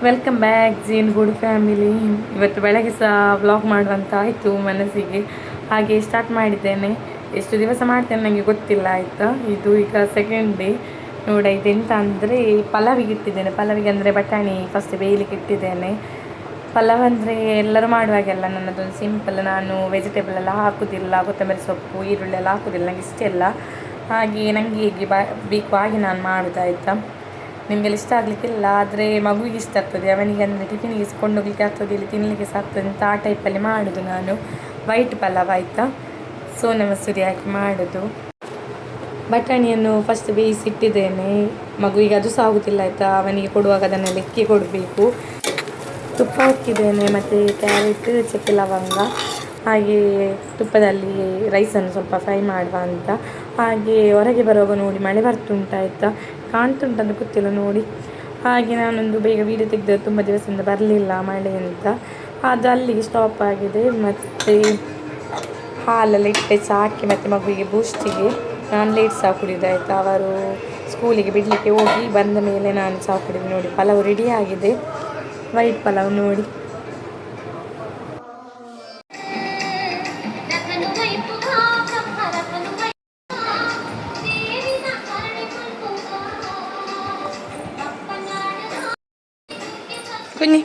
Welcome back ಜೀನ್ good family. ಇವತ್ತು ಬೆಳಗ್ಗೆ ಸಹ ವ್ಲಾಗ್ ಮಾಡುವಂತ ಆಯಿತು ಮನಸ್ಸಿಗೆ, ಹಾಗೆ ಸ್ಟಾರ್ಟ್ ಮಾಡಿದ್ದೇನೆ. ಎಷ್ಟು ದಿವಸ ಮಾಡ್ತೇನೆ ನನಗೆ ಗೊತ್ತಿಲ್ಲ ಆಯಿತಾ. ಇದು ಈಗ ಸೆಕೆಂಡ್ ಡೇ. ನೋಡಿ ಇದೆಂತ ಅಂದರೆ ಪಲಾವಿಗೆ ಇಟ್ಟಿದ್ದೇನೆ. ಪಲಾವಿಗೆ ಅಂದರೆ ಬಟಾಣಿ ಫಸ್ಟ್ ಬೇಯಲಿಕ್ಕೆ ಇಟ್ಟಿದ್ದೇನೆ. ಪಲಾವ್ ಅಂದರೆ ಎಲ್ಲರೂ ಮಾಡುವಾಗೆಲ್ಲ ನನ್ನದೊಂದು ಸಿಂಪಲ್, ನಾನು ವೆಜಿಟೇಬಲ್ ಎಲ್ಲ ಹಾಕೋದಿಲ್ಲ, ಕೊತ್ತಂಬರಿ ಸೊಪ್ಪು ಈರುಳ್ಳಿ ಎಲ್ಲ ಹಾಕೋದಿಲ್ಲ, ನನಗೆ ಇಷ್ಟ ಇಲ್ಲ. ಹಾಗೆ ನನಗೆ ಹೇಗೆ ಬೇಕು ಹಾಗೆ ನಾನು ಮಾಡೋದಾಯ್ತಾ. ನಿಮಗೆಲ್ಲ ಇಷ್ಟ ಆಗಲಿಕ್ಕಿಲ್ಲ, ಆದರೆ ಮಗುವಿಗೆ ಇಷ್ಟ ಆಗ್ತದೆ, ಅವನಿಗೆ ಅಂದರೆ ಟಿಫಿನಿಗೆ ಕೊಂಡೋಗ್ಲಿಕ್ಕೆ ಆಗ್ತದೆ, ಇಲ್ಲಿ ತಿನ್ನಲಿಕ್ಕೆ ಸಹ ಆಗ್ತದೆ ಅಂತ ಆ ಟೈಪಲ್ಲಿ ಮಾಡೋದು ನಾನು. ವೈಟ್ ಪಲಾವ್ ಆಯಿತಾ, ಸೋನಾ ಮಸೂರಿ ಹಾಕಿ ಮಾಡೋದು. ಬಟಾಣಿಯನ್ನು ಫಸ್ಟ್ ಬೇಯಿಸಿಟ್ಟಿದ್ದೇನೆ. ಮಗುವಿಗೆ ಅದು ಸಹ ಆಗೋದಿಲ್ಲ ಆಯಿತಾ, ಅವನಿಗೆ ಕೊಡುವಾಗ ಅದನ್ನೆಲ್ಲ ಎಕ್ಕಿ ಕೊಡಬೇಕು. ತುಪ್ಪ ಹಾಕಿದ್ದೇನೆ ಮತ್ತು ಕ್ಯಾರೆಟ್, ಚಕ್ಕೆ ಲವಂಗ, ಹಾಗೆ ತುಪ್ಪದಲ್ಲಿ ರೈಸನ್ನು ಸ್ವಲ್ಪ ಫ್ರೈ ಮಾಡುವ ಅಂತ. ಹಾಗೆ ಹೊರಗೆ ಬರುವಾಗ ನೋಡಿ ಮಳೆ ಬರ್ತುಂಟಾಯ್ತಾ, ಕಾಣ್ತುಂಟಂತ ಗೊತ್ತಿಲ್ಲ ನೋಡಿ. ಹಾಗೆ ನಾನೊಂದು ಬೇಗ ವೀಡಿಯೋ ತೆಗೆದು ತುಂಬ ದಿವಸದಿಂದ ಬರಲಿಲ್ಲ ಮಳೆ ಅಂತ, ಅದು ಅಲ್ಲಿಗೆ ಸ್ಟಾಪ್ ಆಗಿದೆ. ಮತ್ತು ಹಾಲೆಲ್ಲ ಇಟ್ಟೆ ಸಾಕಿ, ಮತ್ತು ಮಗುವಿಗೆ ಬೂಸ್ಟಿಗೆ ನಾನು ಲೇಟ್ ಸಹ ಕುಡಿದಾಯ್ತಾ. ಅವರು ಸ್ಕೂಲಿಗೆ ಬಿಡಲಿಕ್ಕೆ ಹೋಗಿ ಬಂದ ಮೇಲೆ ನಾನು ಸಹ ಕುಡಿದು. ನೋಡಿ ಪಲಾವ್ ರೆಡಿ ಆಗಿದೆ, ವೈಟ್ ಪಲಾವ್ ನೋಡಿ. ಕುನ್ನಿ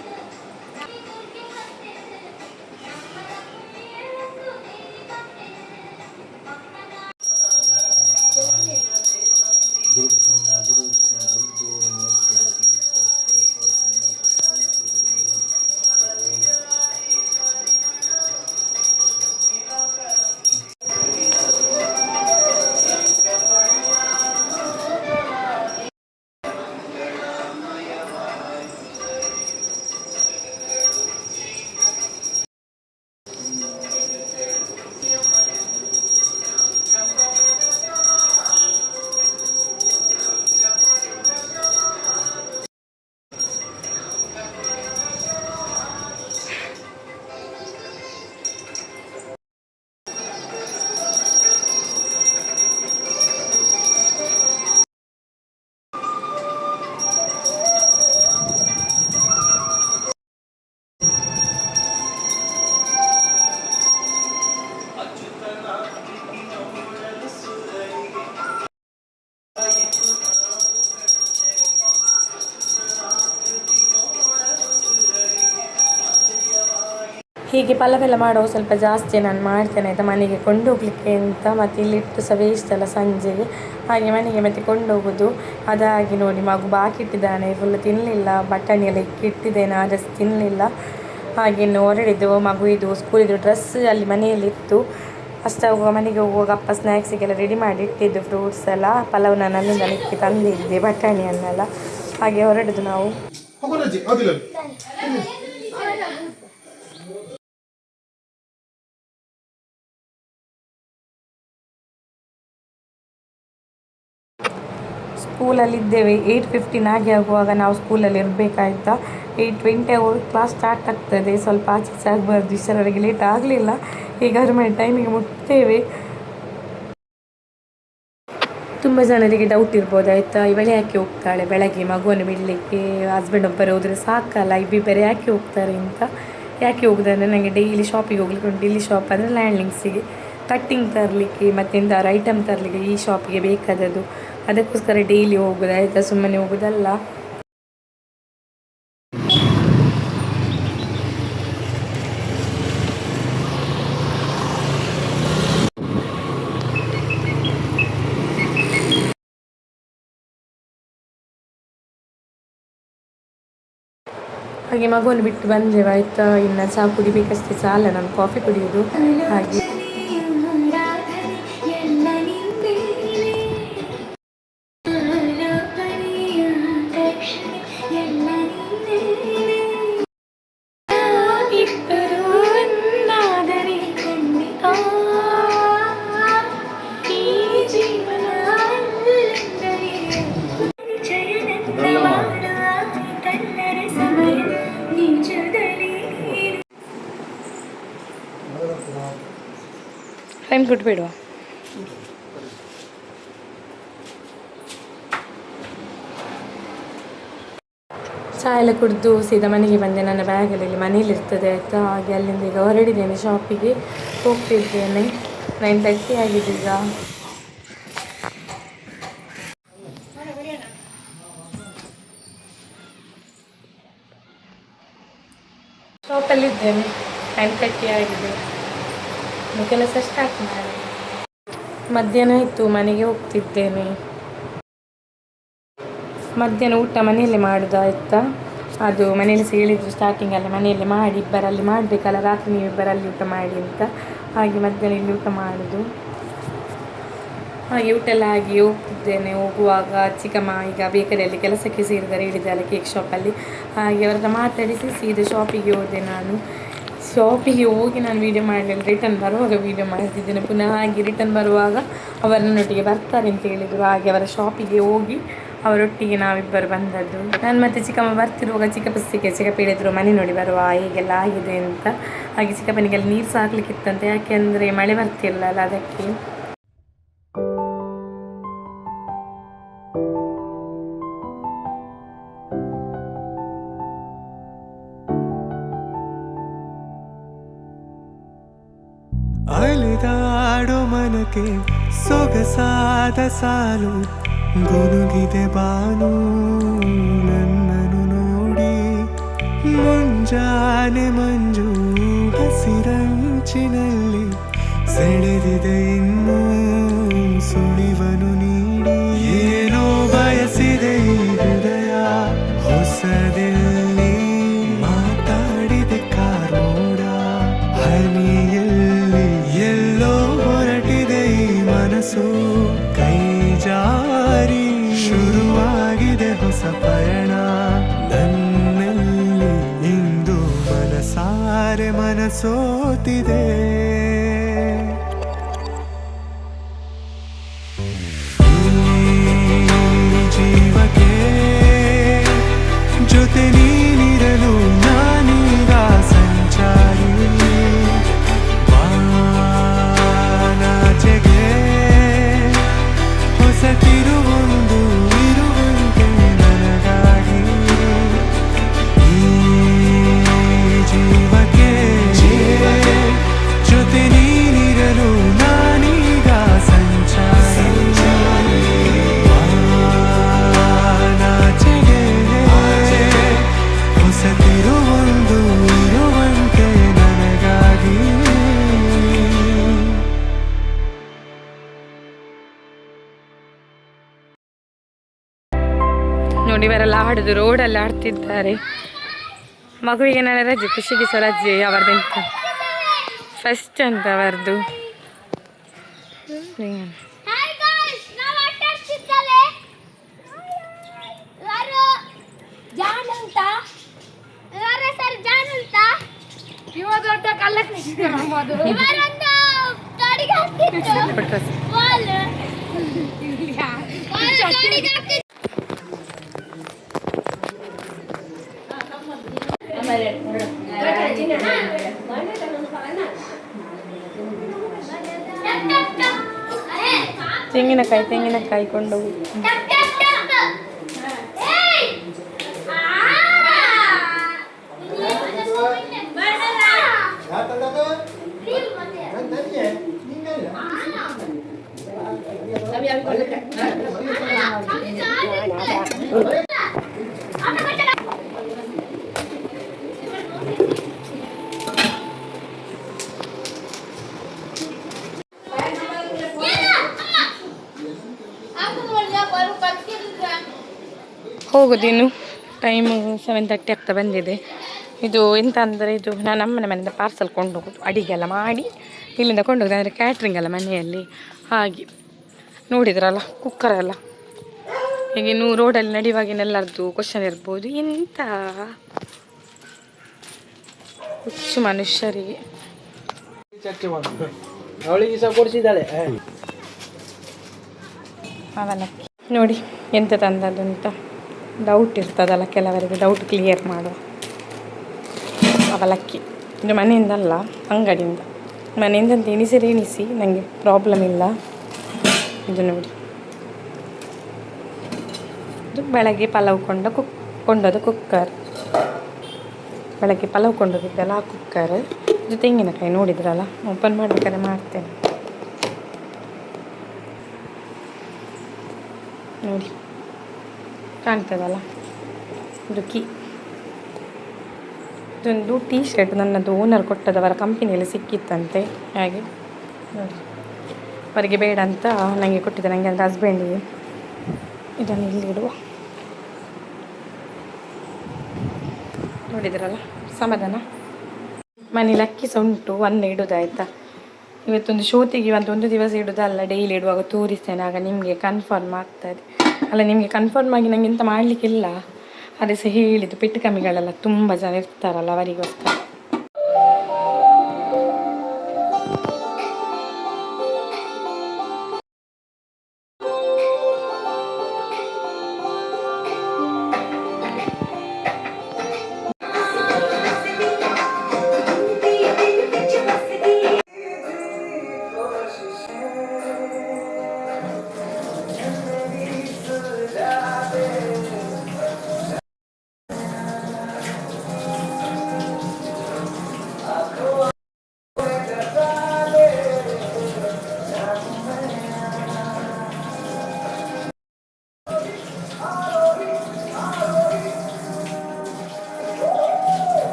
ಹೀಗೆ ಪಲಾವೆಲ್ಲ ಮಾಡುವಾಗ ಸ್ವಲ್ಪ ಜಾಸ್ತಿ ನಾನು ಮಾಡ್ತೇನೆ ಆಯಿತಾ, ಮನೆಗೆ ಕೊಂಡೋಗ್ಲಿಕ್ಕೆ ಅಂತ. ಮತ್ತು ಇಲ್ಲಿಟ್ಟು ಸಹ ವೇಸ್ಟ್ ಅಲ್ಲ ಸಂಜೆಗೆ, ಹಾಗೆ ಮನೆಗೆ ಮತ್ತೆ ಕೊಂಡೋಗೋದು. ಅದಾಗಿ ನೋಡಿ ಮಗು ಬಾಕಿ ಇಟ್ಟಿದ್ದಾನೆ, ಫುಲ್ ತಿನ್ನಲಿಲ್ಲ. ಬಟಾಣಿ ಎಲ್ಲ ಇಟ್ಟಿದ್ದೇನೆ, ಆದರೆ ತಿನ್ನಲಿಲ್ಲ. ಹಾಗೆ ಇನ್ನು ಹೊರಡಿದ್ದು ಮಗು ಇದು ಸ್ಕೂಲಿದು ಡ್ರೆಸ್ ಅಲ್ಲಿ ಮನೆಯಲ್ಲಿತ್ತು. ಅಷ್ಟಾಗುವ ಮನೆಗೆ ಹೋಗುವಾಗ ಅಪ್ಪ ಸ್ನ್ಯಾಕ್ಸಿಗೆಲ್ಲ ರೆಡಿ ಮಾಡಿ ಇಟ್ಟಿದ್ದು, ಫ್ರೂಟ್ಸ್ ಎಲ್ಲ. ಪಲಾವ್ ನಾನು ಅಲ್ಲಿಂದ ಇಕ್ಕಿ ತಂದಿದ್ದೆ, ಬಟಾಣಿಯನ್ನೆಲ್ಲ. ಹಾಗೆ ಹೊರಡಿದ್ದು ನಾವು. ಸ್ಕೂಲಲ್ಲಿದ್ದೇವೆ. 8:15 ಆಗುವಾಗ ನಾವು ಸ್ಕೂಲಲ್ಲಿ ಇರಬೇಕಾಯ್ತಾ. 8:20 ಆಗುವಾಗ ಕ್ಲಾಸ್ ಸ್ಟಾರ್ಟ್ ಆಗ್ತದೆ. ಸ್ವಲ್ಪ ಆಚೆ ಈಚೆ ಆಗಬಾರ್ದು, ಇಷ್ಟರವರೆಗೆ ಲೇಟ್ ಆಗಲಿಲ್ಲ. ಹೀಗಾದ್ರೂ ಮಾಡಿ ಟೈಮಿಗೆ ಮುಟ್ತೇವೆ. ತುಂಬ ಜನರಿಗೆ ಡೌಟ್ ಇರ್ಬೋದು ಆಯಿತಾ, ಇವಳು ಯಾಕೆ ಹೋಗ್ತಾಳೆ ಬೆಳಗ್ಗೆ ಮಗುವನ್ನು ಬಿಡಲಿಕ್ಕೆ, ಹಸ್ಬೆಂಡ್ ಒಬ್ಬರು ಹೋದರೆ ಸಾಕಲ್ಲ, ಇಬ್ಬಿಬ್ಬರು ಯಾಕೆ ಹೋಗ್ತಾರೆ ಅಂತ. ಯಾಕೆ ಹೋಗೋದಂದರೆ ನನಗೆ ಡೈಲಿ ಶಾಪಿಗೆ ಹೋಗ್ಲಿಕ್ಕೆ ಉಂಟು. ಇಲ್ಲಿ ಶಾಪ್ ಅಂದರೆ ಲ್ಯಾಂಡ್ಲಿಂಗ್ಸಿಗೆ ಕಟ್ಟಿಂಗ್ ತರಲಿಕ್ಕೆ ಮತ್ತು ಎಂತಾದ್ರು ಐಟಮ್ ತರಲಿಕ್ಕೆ ಈ ಶಾಪಿಗೆ ಬೇಕಾದದ್ದು. ಅದಕ್ಕೋಸ್ಕರ ಡೈಲಿ ಹೋಗೋದು ಆಯಿತಾ, ಸುಮ್ಮನೆ ಹೋಗೋದಲ್ಲ. ಹಾಗೆ ಮಗುವನ್ನು ಬಿಟ್ಟು ಬಂದೆವು ಆಯಿತಾ. ಇನ್ನು ಚಹಾ ಕುಡಿಬೇಕಷ್ಟೇ, ಸಾಲ ನಾನು ಕಾಫಿ ಕುಡಿಯೋದು. ಹಾಗೆ ಟೈಮ್ ಕೊಟ್ಬಿಡುವ. ಚಹಾ ಎಲ್ಲ ಕುಡಿದು ಸೀದಾ ಮನೆಗೆ ಬಂದೆ. ನನ್ನ ಬ್ಯಾಗಲ್ಲಿ ಮನೇಲಿ ಇರ್ತದೆ ಆಯಿತಾ. ಹಾಗೆ ಅಲ್ಲಿಂದ ಈಗ ಹೊರಡಿದ್ದೇನೆ, ಶಾಪಿಗೆ ಹೋಗ್ತಿದ್ದೇನೆ. 9:30 ಆಗಿದೆ ಈಗ. ಶಾಪಲ್ಲಿದ್ದೇನೆ, 9:30 ಆಗಿದೆ. ಕೆಲಸ ಸ್ಟಾರ್ಟ್ ಮಾಡಿ ಮಧ್ಯಾಹ್ನ ಆಯಿತು, ಮನೆಗೆ ಹೋಗ್ತಿದ್ದೇನೆ. ಮಧ್ಯಾಹ್ನ ಊಟ ಮನೆಯಲ್ಲೇ ಮಾಡೋದು ಆಯಿತಾ. ಅದು ಮನೆಯಲ್ಲಿ ಸಹ ಹೇಳಿದರು ಸ್ಟಾರ್ಟಿಂಗಲ್ಲಿ ಮನೆಯಲ್ಲೇ ಮಾಡಿ, ಇಬ್ಬರಲ್ಲಿ ಮಾಡಬೇಕಲ್ಲ, ರಾತ್ರಿ ನೀವು ಇಬ್ಬರಲ್ಲಿ ಊಟ ಮಾಡಿ ಅಂತ. ಹಾಗೆ ಮಧ್ಯಾಹ್ನ ಇಲ್ಲಿ ಊಟ ಮಾಡೋದು. ಹಾಗೆ ಊಟ ಎಲ್ಲ ಆಗಿ ಹೋಗ್ತಿದ್ದೇನೆ. ಹೋಗುವಾಗ ಚಿಕ್ಕಮ್ಮ ಈಗ ಬೇಕರಿಯಲ್ಲಿ ಕೆಲಸಕ್ಕೆ ಸೇರಿದ್ದಾರೆ ಹೇಳಿದ್ದಲ್ಲ, ಕೇಕ್ ಶಾಪಲ್ಲಿ. ಹಾಗೆ ಅವ್ರ ಹತ್ರ ಮಾತಾಡಿಸಿ ಸೀದಾ ಶಾಪಿಗೆ ಹೋದೆ. ನಾನು ಶಾಪಿಗೆ ಹೋಗಿ ನಾನು ವೀಡಿಯೋ ಮಾಡಲಿಲ್ಲ, ರಿಟರ್ನ್ ಬರುವಾಗ ವೀಡಿಯೋ ಮಾಡ್ತಿದ್ದೇನೆ ಪುನಃ. ಹಾಗೆ ರಿಟರ್ನ್ ಬರುವಾಗ ಅವರು ನನ್ನೊಟ್ಟಿಗೆ ಬರ್ತಾರೆ ಅಂತ ಹೇಳಿದರು. ಹಾಗೆ ಅವರ ಶಾಪಿಗೆ ಹೋಗಿ ಅವರೊಟ್ಟಿಗೆ ನಾವಿಬ್ಬರು ಬಂದದ್ದು. ನಾನು ಮತ್ತು ಚಿಕ್ಕಮ್ಮ ಬರ್ತಿರುವಾಗ ಚಿಕ್ಕಪ್ಪ ಹೇಳಿದರು ಮನೆ ನೋಡಿ ಬರುವ ಹೇಗೆಲ್ಲ ಆಗಿದೆ ಅಂತ. ಹಾಗೆ ಚಿಕ್ಕಪ್ಪನಿಗೆಲ್ಲ ನೀರು ಸಹ ಹಾಕ್ಲಿಕ್ಕಿತ್ತಂತೆ, ಯಾಕೆಂದರೆ ಮಳೆ ಬರ್ತಿರಲಿಲ್ಲ ಅದಕ್ಕೆ. ಅಲಿದಾಡೋ ಮನಕ್ಕೆ ಸೊಗಸಾದ ಸಾಲು ಗುನುಗಿದೆ ಬಾನು ನನ್ನನು ನೋಡಿ. ಮುಂಜಾನೆ ಮಂಜು ಹಸಿರಂಚಿನಲ್ಲಿ ಸೆಳೆದಿದೆ ಇನ್ನು ಸುಳಿವನು ನೀಡಿ. ಏನೋ ಬಯಸಿದೆ ಈ ಹೃದಯ ಹೊಸದಲ್ಲಿ ಮಾತಾಡಿದೆ ಕಾರೋಡ ಹನಿಯಲ್ಲಿ. ಎಲ್ಲೋ ಹೊರಟಿದೆ ಈ ಮನಸ್ಸು ಕೈ ಜಾರಿ. ಶುರುವಾಗಿದೆ ಹೊಸ ಪಯಣ ನನ್ನಲ್ಲಿ ಇಂದು. ಮನಸಾರೆ ಮನಸೋತಿದೆ. ಜೀವಕ್ಕೆ ಜೊತೆ ನೀನಿರಲು ನಾನೀಗ ಸಂಚಾರಿ. ಬಾನಾಚೆಗೆ ಹೊಸ ತಿರುವೊಂದು ಇರುವಂತೆ ನನಗಾಗಿ. ಈ ಜೀವಕ್ಕೆ ಜೊತೆ ನೀನಿರಲು ನಾನೀಗ ಸಂಚಾರಿ. ಬಾನಾಚೆಗೆ ಹೊಸ ತಿರುವೊಂದು ಇರುವಂತೆ ನನಗಾಗಿ. ನೋಡಿ ಇವರೆಲ್ಲ ಆಡೋದು ರೋಡಲ್ಲಿ ಆಡ್ತಿದ್ದಾರೆ. ಮಗುವಿಗೆ ನಾಳೆ ರಜೆ, ಖುಷಿಗೆ ಸಹ ರಜೆ. ಅವರದೆಂತ ಫಸ್ಟ್ ಅಂತ ಅವರದು. ತೆಂಗಿನಕಾಯಿ ಕೊಂಡೋಗಿ ಹೋಗೋದಿನ್ನು. ಟೈಮು 7:30 ಆಗ್ತಾ ಬಂದಿದೆ. ಇದು ಎಂತ ಅಂದರೆ, ಇದು ನಾನು ಅಮ್ಮನ ಮನೆಯಿಂದ ಪಾರ್ಸಲ್ ಕೊಂಡು ಹೋಗೋದು, ಅಡಿಗೆಲ್ಲ ಮಾಡಿ ಇಲ್ಲಿಂದ ಕೊಂಡೋಗೋದು. ಅಂದರೆ ಕ್ಯಾಟ್ರಿಂಗ್ ಅಲ್ಲ ಮನೆಯಲ್ಲಿ. ಹಾಗೆ ನೋಡಿದ್ರಲ್ಲ ಕುಕ್ಕರೆಲ್ಲ. ಈಗ ಇನ್ನು ರೋಡಲ್ಲಿ ನಡೆಯುವಾಗಿನೆಲ್ಲರದ್ದು ಕ್ವಶನ್ ಇರ್ಬೋದು, ಎಂತ ಹುಚ್ಚು ಮನುಷ್ಯರಿಗೆ. ಅವಲಕ್ಕಿ ನೋಡಿ ಎಂತ ತಂದದ್ದು ಅಂತ ಡೌಟ್ ಇರ್ತದಲ್ಲ ಕೆಲವರಿಗೆ, ಡೌಟ್ ಕ್ಲಿಯರ್ ಮಾಡುವ ಅವಲಕ್ಕಿ. ಇದು ಮನೆಯಿಂದಲ್ಲ, ಅಂಗಡಿಯಿಂದ. ಮನೆಯಿಂದ ಅಂತ ಎಣಿಸಿ ನನಗೆ ಪ್ರಾಬ್ಲಮ್ ಇಲ್ಲ. ಇದು ನೋಡಿ, ಇದು ಬೆಳಗ್ಗೆ ಪಲಾವ್ ಕೊಂಡ ಕೊಂಡೋದ ಕುಕ್ಕರ್, ಬೆಳಗ್ಗೆ ಪಲಾವ್ ಕೊಂಡೋಗಿದ್ದಲ್ಲ ಆ ಕುಕ್ಕರ್. ಇದು ತೆಂಗಿನಕಾಯಿ ನೋಡಿದ್ರಲ್ಲ, ಓಪನ್ ಮಾಡ್ಬೇಕಾದ್ರೆ ಮಾಡ್ತೇನೆ ನೋಡಿ, ಕಾಣ್ತದಲ್ಲ ಇದು ಕೀ. ಇದೊಂದು ಟೀ ಶರ್ಟ್ ನನ್ನದು ಓನರ್ ಕೊಟ್ಟದವರ ಕಂಪನಿಯಲ್ಲಿ ಸಿಕ್ಕಿತ್ತಂತೆ, ಹಾಗೆ ನೋಡಿ ಅವರಿಗೆ ಬೇಡ ಅಂತ ನನಗೆ ಕೊಟ್ಟಿದ್ದೆ, ನನಗೆ ಅಂದರೆ ಹಸ್ಬೆಂಡಿಗೆ. ಇದನ್ನು ಇಲ್ಲಿಡುವ, ನೋಡಿದ್ರಲ್ಲ ಸಮಾಧಾನ. ಮನೇಲಿ ಅಕ್ಕಿ ಸಹ ಉಂಟು, ಒಂದು ಇಡೋದಾಯ್ತಾ. ಇವತ್ತೊಂದು ಶೋತಿಗೆ ಒಂದು ದಿವಸ ಇಡೋದಲ್ಲ, ಡೈಲಿ ಇಡುವಾಗ ತೋರಿಸ್ತೇನೆ, ಆಗ ನಿಮಗೆ ಕನ್ಫರ್ಮ್ ಆಗ್ತದೆ. ಅಲ್ಲ, ನಿಮಗೆ ಕನ್ಫರ್ಮ್ ಆಗಿ ನನಗೆ ಎಂತ ಮಾಡಲಿಕ್ಕಿಲ್ಲ, ಅದೇ ಸಹ ಹೇಳಿದ್ದು. ಪೆಟ್ಟು ಕಮ್ಮಿಗಳೆಲ್ಲ ತುಂಬ ಜನ ಇರ್ತಾರಲ್ಲ ಅವರಿಗೋಸ್ಕರ.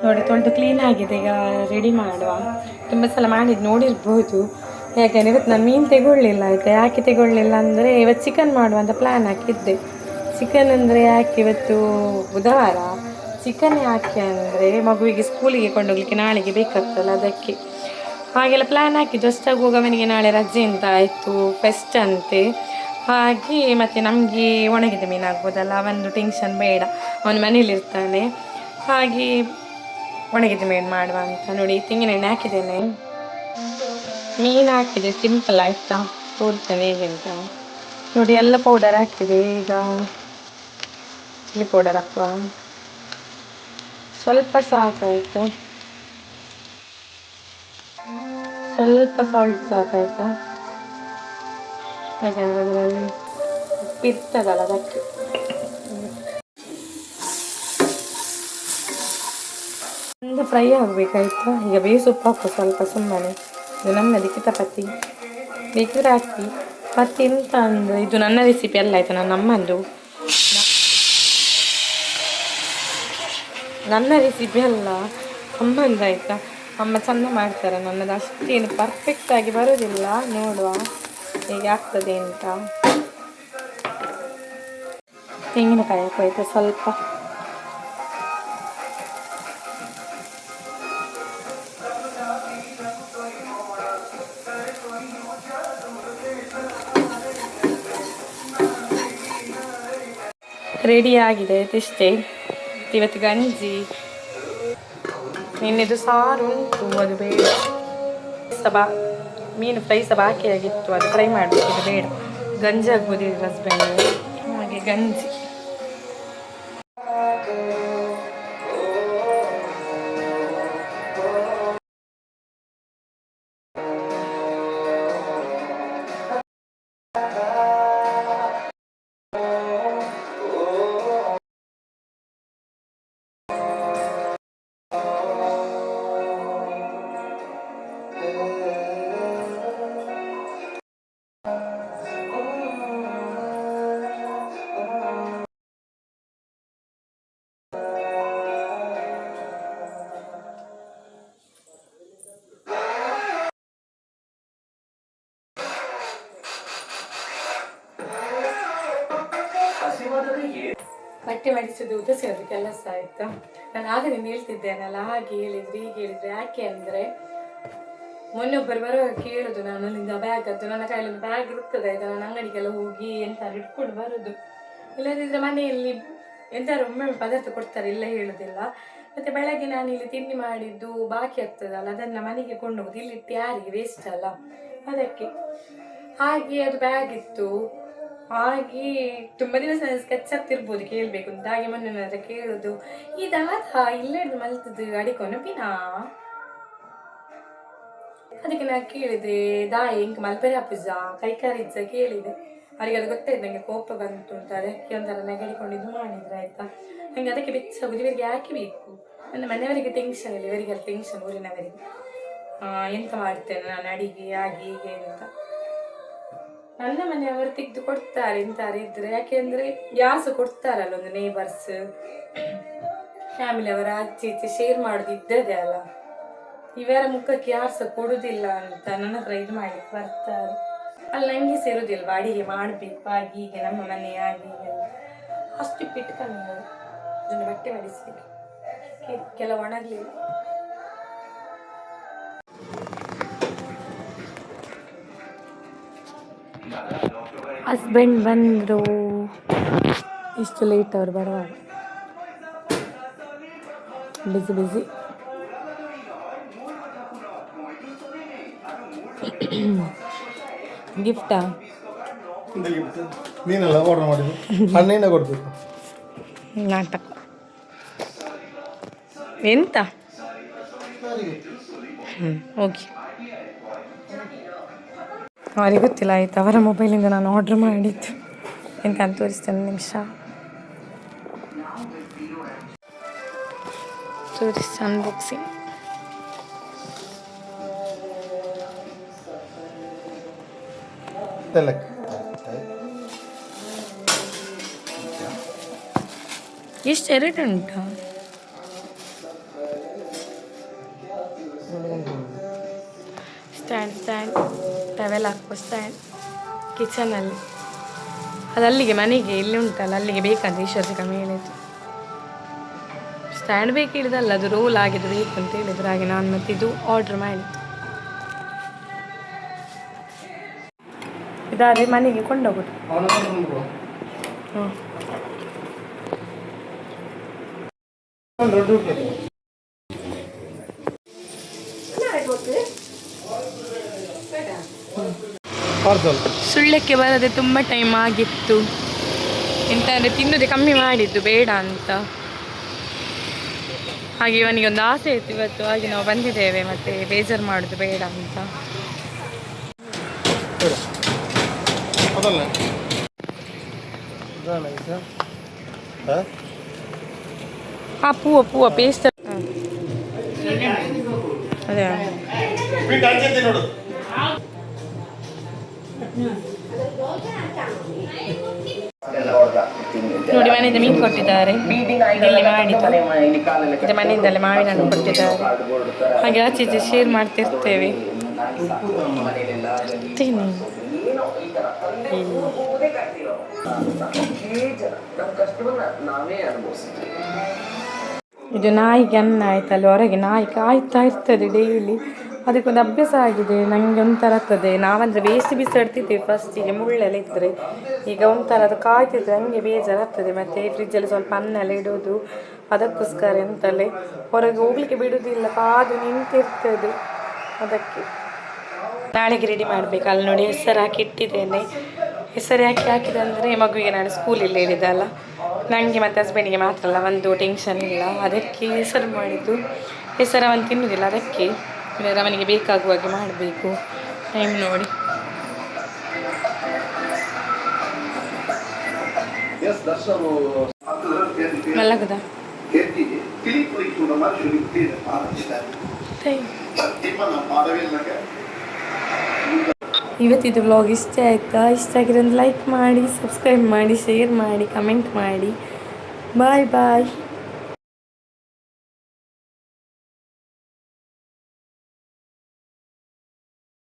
ನೋಡಿ, ತೊಳೆದು ಕ್ಲೀನ್ ಆಗಿದೆ. ಈಗ ರೆಡಿ ಮಾಡುವ. ತುಂಬ ಸಲ ಮಾಡಿದ್ದು ನೋಡಿರ್ಬೋದು. ಯಾಕೆಂದರೆ ಇವತ್ತು ನಾನು ಮೀನು ತೆಗೊಳ್ಳಿಲ್ಲ ಆಯಿತಾ. ಯಾಕೆ ತೆಗೊಳ್ಳಿಲ್ಲ ಅಂದರೆ ಇವತ್ತು ಚಿಕನ್ ಮಾಡುವ ಅಂತ ಪ್ಲ್ಯಾನ್ ಹಾಕಿದ್ದೆ. ಚಿಕನ್ ಅಂದರೆ ಯಾಕೆ ಇವತ್ತು ಬುಧವಾರ ಚಿಕನ್ ಯಾಕೆ ಅಂದರೆ ಮಗುವಿಗೆ ಸ್ಕೂಲಿಗೆ ಕೊಂಡೋಗ್ಲಿಕ್ಕೆ ನಾಳೆಗೆ ಬೇಕಾಗ್ತಲ್ಲ, ಅದಕ್ಕೆ ಹಾಗೆಲ್ಲ ಪ್ಲ್ಯಾನ್ ಹಾಕಿದ್ದು. ಅಷ್ಟಾಗಿ ಹೋಗವನಿಗೆ ನಾಳೆ ರಜೆ ಅಂತ ಆಯಿತು, ಫೆಸ್ಟ್ ಅಂತೆ. ಹಾಗೆ ಮತ್ತು ನಮಗೆ ಒಣಗಿದ ಮೀನು ಆಗ್ಬೋದಲ್ಲ, ಅವನದು ಟೆನ್ಷನ್ ಬೇಡ, ಅವನು ಮನೇಲಿರ್ತಾನೆ. ಹಾಗೆ ಒಣಗಿದ ಮೀನು ಮಾಡುವ ಅಂತ ನೋಡಿ. ತೆಂಗಿನೆಣ್ಣೆ ಹಾಕಿದ್ದೇನೆ, ಮೀನು ಹಾಕಿದೆ, ಸಿಂಪಲ್ ಆಯಿತಾ. ತೋರಿಸ್ತೇನೆ ಹೇಗೆ ಅಂತ ನೋಡಿ. ಎಲ್ಲ ಪೌಡರ್ ಹಾಕಿದೆ. ಈಗ ಚಿಲ್ಲಿ ಪೌಡರ್ ಹಾಕುವ, ಸ್ವಲ್ಪ ಸಾಕಾಯಿತು, ಸ್ವಲ್ಪ ಸಾಲ್ಟ್ ಸಾಕಾಯಿತು, ಯಾಕಂದರೆ ಅದರಲ್ಲಿ ಉಪ್ಪಿರ್ತದಲ್ಲ ಅದಕ್ಕೆ. ಒಂದು ಫ್ರೈ ಆಗಬೇಕಾಯ್ತು. ಈಗ ಬೇಸೊಪ್ಪು ಹಾಕು ಸ್ವಲ್ಪ, ಸುಮ್ಮನೆ. ಇದು ನಮ್ಮದು ಕಿತಪತಿ, ಬೇಕಿದ್ರೆ ಹಾಕಿ. ಮತ್ತೆಂತ ಅಂದರೆ ಇದು ನನ್ನ ರೆಸಿಪಿ ಅಲ್ಲ ಆಯಿತಾ, ನನ್ನ ರೆಸಿಪಿ ಅಲ್ಲ, ಅಮ್ಮಂದು ಆಯಿತಾ. ಅಮ್ಮ ಚೆಂದ ಮಾಡ್ತಾರೆ, ನನ್ನದು ಅಷ್ಟೇನು ಪರ್ಫೆಕ್ಟಾಗಿ ಬರೋದಿಲ್ಲ. ನೋಡುವ ಹೇಗೆ ಆಗ್ತದೆ ಅಂತ. ತೆಂಗಿನಕಾಯಿ ಹಾಕುವಾಯ್ತು ಸ್ವಲ್ಪ. ರೆಡಿ ಆಗಿದೆ ಇಷ್ಟೇ. ಇವತ್ತು ಗಂಜಿ, ನಿನ್ನೆದು ಸಾರು ಉಂಟು, ಅದು ಬೇಡ. ಮೀನು ಫ್ರೈ ಸಹ ಬಾಕಿಯಾಗಿತ್ತು, ಅದು ಫ್ರೈ ಮಾಡಬೇಕು, ಇದು ಬೇಡ. ಗಂಜಿ ಆಗ್ಬೋದು ಹಸ್ಬೆಂಡ್, ಹಾಗೆ ಗಂಜಿ. ಬಟ್ಟೆ ಮಡಿಸೋದು ಉದರ್ಸೋದು ಕೆಲಸ ಆಯಿತಾ. ನಾನು ಆಗದಿಂದ ಹೇಳ್ತಿದ್ದೇನಲ್ಲ, ಹಾಗೆ ಹೇಳಿದ್ರು ಹೀಗೆ ಹೇಳಿದ್ರು. ಯಾಕೆ ಅಂದರೆ ಮೊನ್ನೆ ಒಬ್ಬರು ಬರುವಾಗ ಕೇಳೋದು, ನಾನು ಅಲ್ಲಿಂದ ಬ್ಯಾಗ್ ಅದು ನನ್ನ ಕೈಯಲ್ಲಿ ಬ್ಯಾಗ್ ಇರ್ತದೆ ಆಯಿತಾ. ನಾನು ಅಂಗಡಿಗೆಲ್ಲ ಹೋಗಿ ಎಂತಾರು ಇಟ್ಕೊಂಡು ಬರೋದು, ಇಲ್ಲದಿದ್ದರೆ ಮನೆಯಲ್ಲಿ ಎಂತಾರು ಒಮ್ಮೆ ಪದಾರ್ಥ ಕೊಡ್ತಾರೆ, ಇಲ್ಲ ಹೇಳೋದಿಲ್ಲ. ಮತ್ತು ಬೆಳಗ್ಗೆ ನಾನು ಇಲ್ಲಿ ತಿಂಡಿ ಮಾಡಿದ್ದು ಬಾಕಿ ಆಗ್ತದಲ್ಲ, ಅದನ್ನು ಮನೆಗೆ ಕೊಂಡು ಹೋಗೋದು, ಇಲ್ಲಿಟ್ಟು ಯಾರಿಗೆ ವೇಸ್ಟ್ ಅಲ್ಲ, ಅದಕ್ಕೆ. ಹಾಗೆ ಅದು ಬ್ಯಾಗ್ ಇತ್ತು. ಹಾಗೆ ತುಂಬ ದಿವಸ ಸ್ಕೆಚ್ ಆಗ್ತಿರ್ಬೋದು ಕೇಳಬೇಕು ಅಂತ. ಹಾಗೆ ಮೊನ್ನೆ ನನ್ನ ಹತ್ರ ಕೇಳೋದು, ಇದಾದ ಇಲ್ಲ ಹಿಡಿದು ಮಲ್ತದ್ದು ಅಡಿಕೊಂಡು ಪಿನಾ. ಅದಕ್ಕೆ ನಾನು ಕೇಳಿದೆ, ದಾಯಿ ಇಂಕ ಮಲ್ಪೆರೆ ಅಪ್ಪುಜ ಕೈಕಾರಿಜ್ಜ ಕೇಳಿದೆ. ಅವರಿಗೆ ಅದು ಗೊತ್ತಾಯ್ತು ನನಗೆ ಕೋಪ ಬಂತು ಅಂತ, ಅದಕ್ಕೆ ಒಂಥರ ನೆಗಡಿಕೊಂಡು ಇದು ಮಾಡಿದ್ರೆ ಆಯಿತಾ. ನನಗೆ ಅದಕ್ಕೆ ಬೆಚ್ಚಾಗೋದು, ಇವರಿಗೆ ಯಾಕೆ ಬೇಕು, ನನ್ನ ಮನೆಯವರಿಗೆ ಟೆನ್ಷನ್ ಇಲ್ಲ, ಇವರಿಗೆಲ್ಲ ಟೆನ್ಷನ್ ಊರಿನವರಿಗೆ. ಎಂತ ಮಾಡ್ತೇನೆ ನಾನು ಅಡಿಗೆ ಹಾಗೆ ಹೀಗೆ ಅಂತ. ನನ್ನ ಮನೆಯವರು ತೆಗೆದು ಕೊಡ್ತಾರೆ ಎಂತಾರೆ ಇದ್ರೆ, ಯಾಕೆಂದರೆ ಯಾರು ಸಹ ಕೊಡ್ತಾರಲ್ಲ, ಒಂದು ನೇಬರ್ಸ್ ಫ್ಯಾಮಿಲಿ ಅವರ ಆಚೆ ಈಚೆ ಶೇರ್ ಮಾಡೋದು ಇದ್ದದೆ ಅಲ್ಲ. ಇವರ ಮುಖಕ್ಕೆ ಯಾರು ಸಹ ಕೊಡುವುದಿಲ್ಲ ಅಂತ ನನ್ನ ಹತ್ರ ಇದು ಮಾಡಲಿಕ್ಕೆ ಬರ್ತಾರೆ. ಅಲ್ಲಿ ನನಗೆ ಸೇರೋದಿಲ್ವ ಅಡಿಗೆ ಮಾಡಬೇಕು ಹಾಗೆ ಹೀಗೆ, ನಮ್ಮ ಮನೆ ಹಾಗೆ ಹೀಗೆಲ್ಲ ಅಷ್ಟು ಇಟ್ಕೊಂಡು ಅದನ್ನು ಬಟ್ಟೆ ಮಾಡಿಸ್ಬೇಕು, ಕೆಲವು ಒಣಗಲಿಲ್ಲ. ಹಸ್ಬೆಂಡ್ ಬಂದರು, ಇಷ್ಟು ಲೇಟ್ ಅವ್ರು ಬರುವಾಗ. ಬಿಸಿ ಗಿಫ್ಟಾ? ನೀನೆಲ್ಲ ಆರ್ಡರ್ ಮಾಡಿದ್ದು, ಅಣ್ಣೇನ ಕೊಡ್ಬೇಕು. ನಾಟಕ ಎಂತ? ಹೋಗಿ ಅವರಿಗೆ ಗೊತ್ತಿಲ್ಲ ಆಯ್ತು, ಅವರ ಮೊಬೈಲಿಂದ ನಾನು ಆರ್ಡ್ರ್ ಮಾಡಿದ್ದು. ಎಂತ ತೋರಿಸ್ತೇನೆ, ನಿಮಿಷ ತೋರಿಸಿ ಅನ್ಬಾಕ್ಸಿಂಗ್. ಎಷ್ಟು ಎರಡು ಉಂಟು? ಸ್ಟ್ಯಾಂಡ್ ಟವೆಲ್ ಹಾಕುವ ಸ್ಟ್ಯಾಂಡ್ ಕಿಚನಲ್ಲಿ, ಅದು ಅಲ್ಲಿಗೆ ಮನೆಗೆ ಇಲ್ಲಿ ಉಂಟಲ್ಲ ಅಲ್ಲಿಗೆ ಬೇಕಂತ ಈಶ್ವರ್ಸಿಕ ಮೇಲಿದ್ದು ಸ್ಟ್ಯಾಂಡ್ ಬೇಕು ಹೇಳಿದಲ್ಲ, ಅದು ರೋಲ್ ಆಗಿದ್ದು ಬೇಕು ಅಂತ ಹೇಳಿದ್ರು. ಹಾಗೆ ನಾನು ಮತ್ತೆ ಇದು ಆರ್ಡ್ರ್ ಮಾಡಿದ್ದು. ಇದಾದರೆ ಮನೆಗೆ ಕೊಂಡೋಗೋದು. ಸುಳ್ಳಕ್ಕೆ ಬರದೆ ತುಂಬ ಟೈಮ್ ಆಗಿತ್ತು. ಎಂತಂದರೆ ತಿನ್ನೋದೇ ಕಮ್ಮಿ ಮಾಡಿದ್ದು ಬೇಡ ಅಂತ. ಹಾಗೆ ಇವನಿಗೆ ಒಂದು ಆಸೆ ಇತ್ತು ಇವತ್ತು, ಹಾಗೆ ನಾವು ಬಂದಿದ್ದೇವೆ, ಮತ್ತೆ ಬೇಜಾರು ಮಾಡೋದು ಬೇಡ ಅಂತ. ಪೂವ ಪೇಸ್ಟ್ ಅದೇ ನೋಡಿ, ಮನೆಯಿಂದ ಮೀನು ಕೊಟ್ಟಿದ್ದಾರೆ, ಇಲ್ಲಿ ಮಾಡಿದ್ದು ಮತ್ತೆ ಮನೆಯಿಂದಲೇ ಮಾವಿನ ಹಣ್ಣು ಕೊಟ್ಟಿದ್ದಾರೆ. ಹಾಗೆ ಆಚೆ ಈಚೆ ಶೇರ್ ಮಾಡ್ತಿರ್ತೇವೆ. ಇದು ನಾಯಿಗೆ ಅನ್ನ ಆಯ್ತಲ್ಲ, ಹೊರಗೆ ನಾಯಿ ಕಾಯ್ತಾ ಇರ್ತದೆ ಡೈಲಿ, ಅದಕ್ಕೊಂದು ಅಭ್ಯಾಸ ಆಗಿದೆ. ನನಗೆ ಒಂಥರ ಆಗ್ತದೆ. ನಾವಂದರೆ ವೇಸ್ಟ್ ಬಿಸಾಡ್ತಿದ್ದೇವೆ ಫಸ್ಟಿಗೆ, ಮುಳ್ಳೆಲ್ಲ ಇದ್ದರೆ. ಈಗ ಒಂಥರ ಅದು ಕಾಯ್ತಿದ್ರೆ ನನಗೆ ಬೇಜಾರಾಗ್ತದೆ. ಮತ್ತು ಫ್ರಿಜ್ಜಲ್ಲಿ ಸ್ವಲ್ಪ ಅನ್ನ ಎಲ್ಲ ಇಡೋದು, ಅದಕ್ಕೋಸ್ಕರ ಅಂತಲೇ ಹೊರಗೆ ಹೋಗ್ಲಿಕ್ಕೆ ಬಿಡೋದಿಲ್ಲ, ಕಾದು ನಿಂತಿರ್ತದೆ. ಅದಕ್ಕೆ ನಾಳೆಗೆ ರೆಡಿ ಮಾಡಬೇಕು. ಅಲ್ಲಿ ನೋಡಿ ಹೆಸರು ಹಾಕಿ ಇಟ್ಟಿದ್ದೇನೆ. ಹೆಸರು ಹಾಕಿದೆ ಅಂದರೆ ಮಗುವಿಗೆ ನಾನು ಸ್ಕೂಲಲ್ಲಿ ಹೇಳಿದ್ದಲ್ಲ, ನನಗೆ ಮತ್ತು ಹಸ್ಬೆಂಡಿಗೆ ಮಾತ್ರ ಅಲ್ಲ, ಒಂದು ಟೆನ್ಷನ್ ಇಲ್ಲ. ಅದಕ್ಕೆ ಹೆಸರು ಮಾಡಿದ್ದು. ಹೆಸರು ಅವನು ತಿನ್ನೋದಿಲ್ಲ, ಅದಕ್ಕೆ ಅವನಿಗೆ ಬೇಕಾಗುವಾಗೆ ಮಾಡಬೇಕು. ಟೈಮ್ ನೋಡಿ. ಮಲಗದ ಇವತ್ತಿದು ವ್ಲಾಗ್ ಇಷ್ಟ ಆಯಿತಾ? ಇಷ್ಟ ಆಗಿರೋ ಒಂದು ಲೈಕ್ ಮಾಡಿ, ಸಬ್ಸ್ಕ್ರೈಬ್ ಮಾಡಿ, ಶೇರ್ ಮಾಡಿ, ಕಮೆಂಟ್ ಮಾಡಿ. ಬಾಯ್ ಬಾಯ್.